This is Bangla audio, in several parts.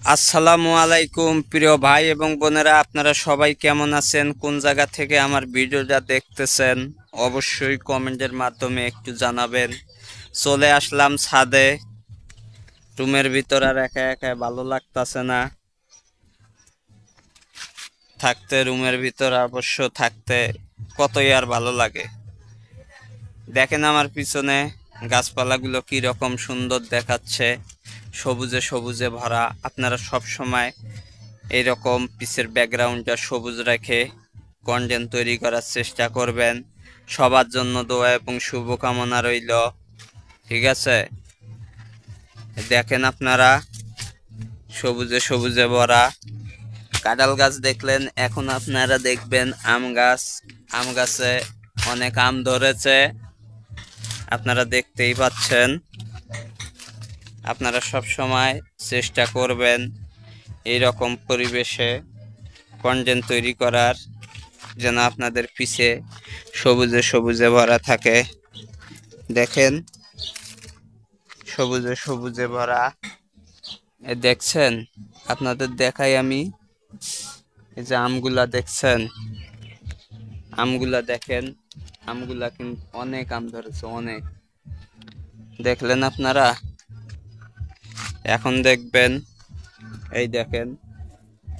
আসসালামু আলাইকুম প্রিয় ভাই এবং বোনেরা, আপনারা সবাই কেমন আছেন? কোন জায়গা থেকে আমার ভিডিওটা দেখতেছেন অবশ্যই কমেন্টের মাধ্যমে একটু জানাবেন। চলে আসলাম ছাদে। রুমের ভিতর আর একা একা ভালো লাগতাছে না থাকতে। রুমের ভিতর অবশ্য থাকতে কতই আর ভালো লাগে। দেখেন আমার পিছনে গাছপালাগুলো কি রকম সুন্দর দেখাচ্ছে, সবুজে সবুজে ভরা। আপনারা সব সময় এইরকম পিসের ব্যাকগ্রাউন্ডটা সবুজ রেখে কন্টেন্ট তৈরি করার চেষ্টা করবেন। সবার জন্য দোয়া এবং শুভকামনা রইল। ঠিক আছে, দেখেন আপনারা সবুজে সবুজে ভরা। কাঁঠাল গাছ দেখলেন, এখন আপনারা দেখবেন আম গাছ। আম গাছে অনেক আম ধরেছে, আপনারা দেখতেই পাচ্ছেন। আপনারা সব সময় চেষ্টা করবেন এইরকম পরিবেশে কন্টেন্ট তৈরি করার, যেন আপনাদের পিছে সবুজে সবুজে ভরা থাকে। দেখেন সবুজে সবুজে ভরা। দেখছেন, আপনাদের দেখাই আমি। এই যে আমগুলা দেখছেন, আমগুলা দেখেন। আমগুলা কিন্তু অনেক আম ধরেছে, অনেক। দেখলেন আপনারা, এখন দেখবেন। এই দেখেন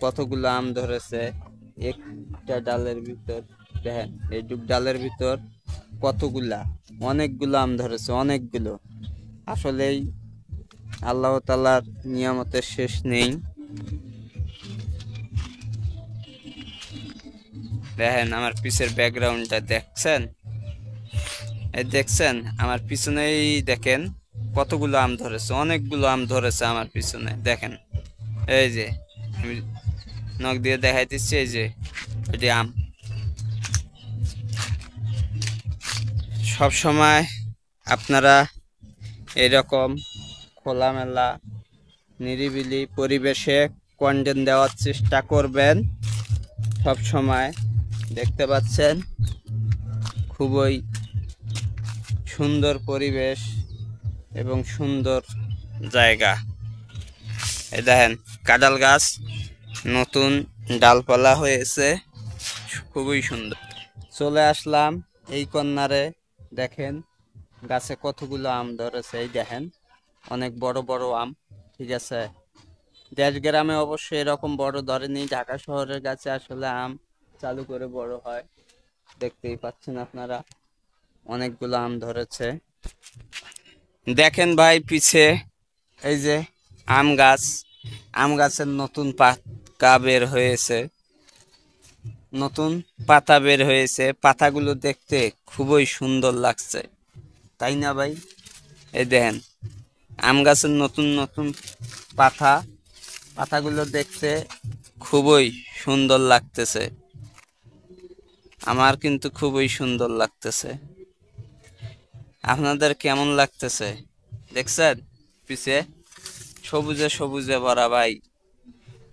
কতগুলো আম ধরেছে একটা ডালের ভিতর। দেখেন এইটুক ডালের ভিতর কতগুলা, অনেকগুলো আম ধরেছে, অনেকগুলো। আসলেই আল্লাহ তাআলার নিয়ামতের শেষ নেই। দেখেন আমার পিছের ব্যাকগ্রাউন্ডটা দেখছেন, এই দেখছেন আমার পিছনেই দেখেন কতগুলো আম ধরেছে, অনেকগুলো আম ধরেছে আমার পিছনে। দেখেন এই যে আমি নখ দিয়ে দেখাই দিচ্ছি, এই যে এটি আম। সব সময় আপনারা এরকম খোলামেলা নিরিবিলি পরিবেশে কন্টেন্ট দেওয়ার চেষ্টা করবেন সব সময়। দেখতে পাচ্ছেন খুবই সুন্দর পরিবেশ এবং সুন্দর জায়গা। এই দেখেন কাঁঠাল গাছ নতুন ডালপালা হয়েছে, খুবই সুন্দর। চলে আসলাম এই কর্নারে। দেখেন গাছে কতগুলো আম ধরেছে, এই দেখেন অনেক বড় বড় আম। ঠিক আছে, দেশ গ্রামে অবশ্যই এরকম বড় ধরেনি, ঢাকা শহরের গাছে আসলে আম চালু করে বড় হয়। দেখতেই পাচ্ছেন আপনারা অনেকগুলো আম ধরেছে। দেখেন ভাই পিছে এই যে আম গাছ, আম গাছের নতুন পাতা বের হয়েছে, নতুন পাতা বের হয়েছে। পাতাগুলো দেখতে খুবই সুন্দর লাগছে, তাই না ভাই? এই দেখেন আম গাছের নতুন নতুন পাতা, পাতাগুলো দেখতে খুবই সুন্দর লাগতেছে। আমার কিন্তু খুবই সুন্দর লাগতেছে। আপনাদের কেমন লাগতেছে? দেখছেন পিছে সবুজে সবুজে ভরা ভাই।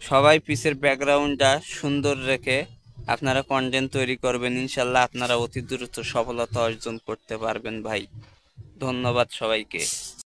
সবাই পিছের ব্যাকগ্রাউন্ডটা সুন্দর রেখে আপনারা কন্টেন্ট তৈরি করবেন, ইনশাল্লাহ আপনারা অতি দ্রুত সফলতা অর্জন করতে পারবেন ভাই। ধন্যবাদ সবাইকে।